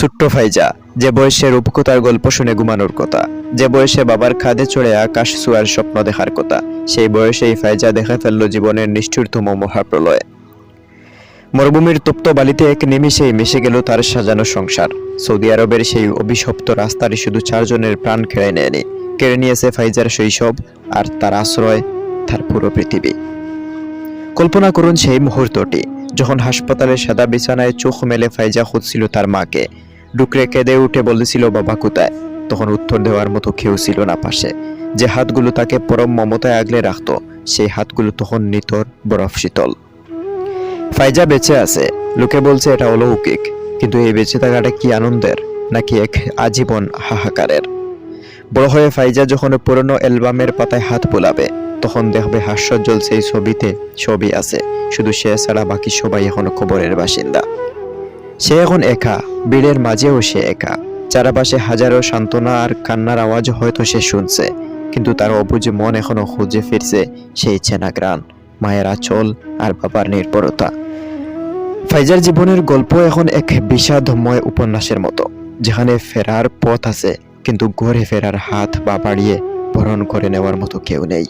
ছোট্ট ফাইজা, যে বয়সে রূপকথার গল্প শুনে ঘুমানোর কথা, যে বয়সে বাবার কাঁধে চড়ে আকাশ ছোঁয়ার স্বপ্ন দেখার কথা, সেই বয়সেই ফাইজা দেখে ফেলল জীবনের নিষ্ঠুরতম মহাপ্রলয়। মরুভূমির তপ্ত বালিতে এক নিমিষেই মিশে গেল তার সাজানো সংসার। সৌদি আরবের সেই অভিশপ্ত রাস্তার শুধু 4 জনের প্রাণ কেড়ে নেয়নি, কেড়ে নিয়েছে ফাইজার শৈশব আর তার আশ্রয়, তার পুরো পৃথিবী। কল্পনা করুন সেই মুহূর্তটি, যখন হাসপাতালের সাদা বিছানায় চোখ মেলে ফাইজা খুঁজছিল তার মাকে, ডুকরে কেঁদে উঠে বলেছিল বাবা কোথায়। তখন উত্তর দেওয়ার মতো কেউ ছিল না পাশে। যে হাতগুলো তাকে পরম মমতায় আগলে রাখত, সেই হাতগুলো তখন নিতর বরফ শীতল। ফাইজা বেঁচে আছে, লোকে বলছে এটা অলৌকিক, কিন্তু এই বেঁচে থাকাটা কি আনন্দের নাকি এক আজীবন হাহাকারের? বড় হয়ে ফাইজা যখন পুরনো অ্যালবামের পাতায় হাত বোলাবে, তখন দেখবে হাস্যোজ্জ্বল সেই ছবিতে ছবি আছে, শুধু সে ছাড়া বাকি সবাই এখন কবরের বাসিন্দা। সে এখন একা, ভিড়ের মাঝেও সে একা। চারপাশে হাজারো সান্ত্বনা আর কান্নার আওয়াজ হয়তো সে শুনছে, কিন্তু তার অবুঝ মন এখনো খুঁজে ফিরছে সেই চেনা গ্রাণ, মায়ের আঁচল আর বাবার নির্ভরতা। ফাইজার জীবনের গল্প এখন এক বিষাদময় উপন্যাসের মতো, যেখানে ফেরার পথ আছে, কিন্তু ঘরে ফেরার হাত বা বাড়িয়ে বরণ করে নেওয়ার মতো কেউ নেই।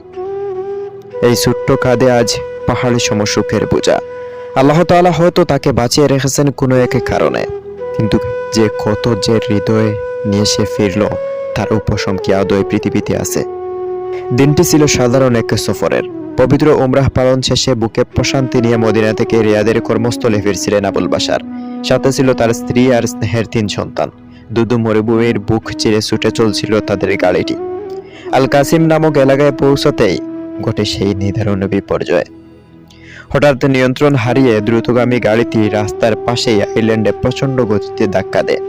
এই ছোট্ট কাঁধে আজ পাহাড়ি সমসুখের বোঝা। আল্লাহ তাআলা হয়তো তাকে বাঁচিয়ে রেখেছেন কোনো এক কারণে, কিন্তু যে কত যে হৃদয়ে নিয়ে সে ফিরল, তার উপশম কি আদৌ এই পৃথিবীতে আছে? দিনটি ছিল সাধারণ এক সফরের। পবিত্র উমরাহ পালন শেষে বুকে প্রশান্তি নিয়ে মদিনা থেকে রিয়াদের কর্মস্থলে ফিরছিলেন আবুল বাশার। সাথে ছিল তার স্ত্রী আর স্নেহের 3 সন্তান। দুদু মরুভূমির বুক চিরে ছুটে চলছিল তাদের গাড়িটি। আল কাসিম নামক এলাকায় পৌঁছতেই ঘটে সেই নিদারুণ বিপর্যয়। হঠাৎ নিয়ন্ত্রণ হারিয়ে দ্রুতগামী গাড়িটি রাস্তার পাশেই আইল্যান্ডে প্রচন্ড গতিতে ধাক্কা দেয়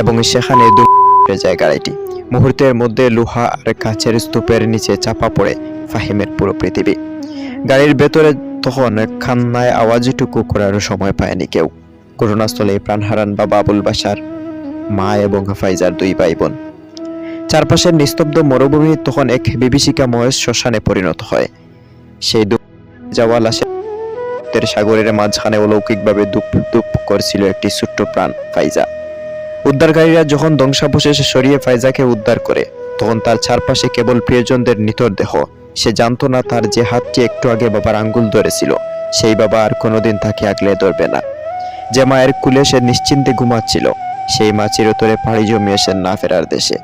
এবং সেখানে ডুবে যায় গাড়িটি। মুহূর্তের মধ্যে লোহা আর কাচের স্তূপের নিচে চাপা পড়ে ফাহিমের পুরো পৃথিবী। গাড়ির ভেতরে তখন কান্নায় আওয়াজটুকু করার সময় পায়নি কেউ। ঘটনাস্থলে প্রাণ হারান বাবা আবুল বাশার, মা এবং ফাইজার 2 ভাই বোন। চারপাশের নিস্তব্ধ মরুভূমি তখন এক বিভীষিকাময় শ্মশানে পরিণত হয়। সেই যাওয়া লাশের সাগরের মাঝখানে অলৌকিকভাবে দুপ দুপ করছিল একটি ছোট্ট প্রাণ, ফাইজা। উদ্ধারকারীরা যখন ধ্বংসাবশেষ সরিয়ে ফাইজাকে উদ্ধার করে, তখন তার চারপাশে কেবল প্রিয়জনদের নিথর দেহ। সে জানতো না তার যে হাতটি একটু আগে বাবার আঙ্গুল ধরেছিল, সেই বাবা আর কোনোদিন তাকে আগলে ধরবে না। যে মায়ের কুলে সে নিশ্চিন্তে ঘুমাচ্ছিল, সেই মা চিরতরে পাড়ি জমিয়েছেন না ফেরার দেশে।